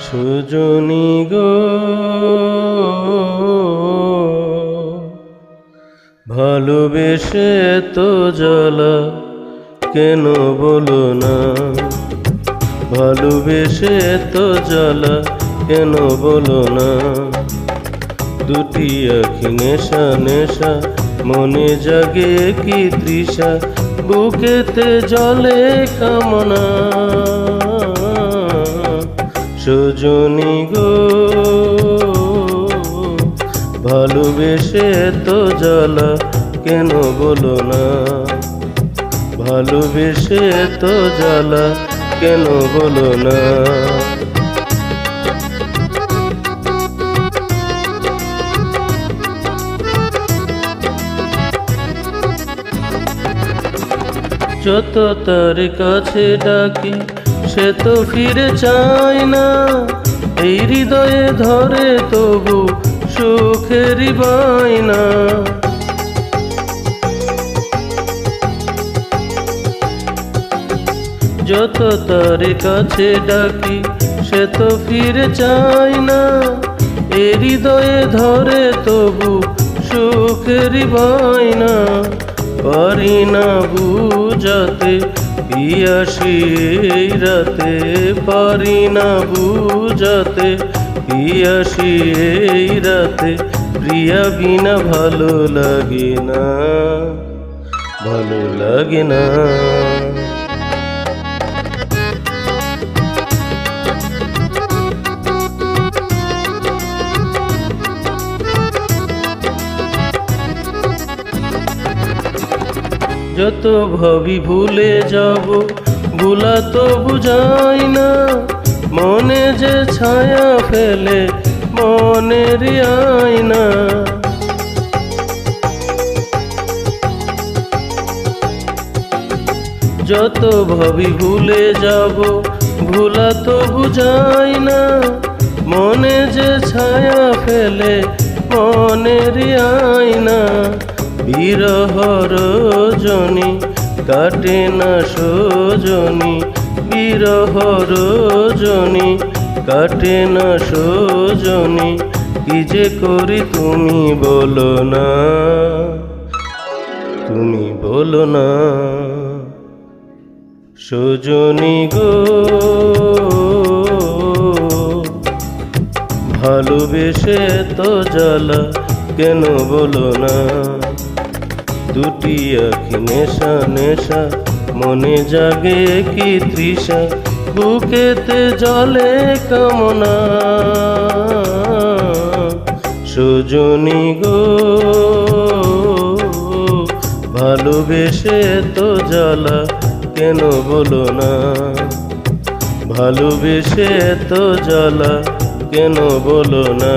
সুজনী গো ভালোবেসে তো জ্বালা কেন বলো না, ভালোবেসে তো জ্বালা কেন বলো না। দুটি আখি নেশা নেশা, মনে জাগে কি তৃষা, বুকেতে জলে কামনা। সুজনী গো ভালোবেসে তো জ্বালা কেন বলো না, ভালোবেসে তো জ্বালা কেন বলো না। যত তার কাছে ডাকি সে তো ফিরে চায় না, এই হৃদয়ে ধরে তবু সুখের বায়না। যত তার কাছে ডাকি সে তো ফিরে চায় না, এই হৃদয়ে ধরে তবু সুখের বায়না। পারি না বুঝাতে পিয়াসী এই রাতে, পারি না বুঝাতে পিয়াসী এই রাতে, প্রিয়া বিনা ভালো লাগে না, ভালো লাগে না। যত ভাবি ভুলে যাব, ভুলা তো বুঝাই না, মনে যে ছায়া ফেলে মনের আয়না। যত ভাবি ভুলে যাব, ভুলা তো বুঝাই না, মনে যে ছায়া ফেলে মনের আয়না। বিরহ রজনী কাটে না সজনী, বিরহ রজনী কাটে না সজনী, কি যে করি তুমি বলো না, তুমি বলো না। সুজনী গো ভালোবেসে তো জ্বালা কেন বলো না। দুটি আখি নেশা নেশা, মনে জাগে কি তৃষা, বুকেতে জলে কামনা। সুজনী গো ভালোবেসে তো জ্বালা কেন বলো না, ভালোবেসে তো জ্বালা কেন বলো না।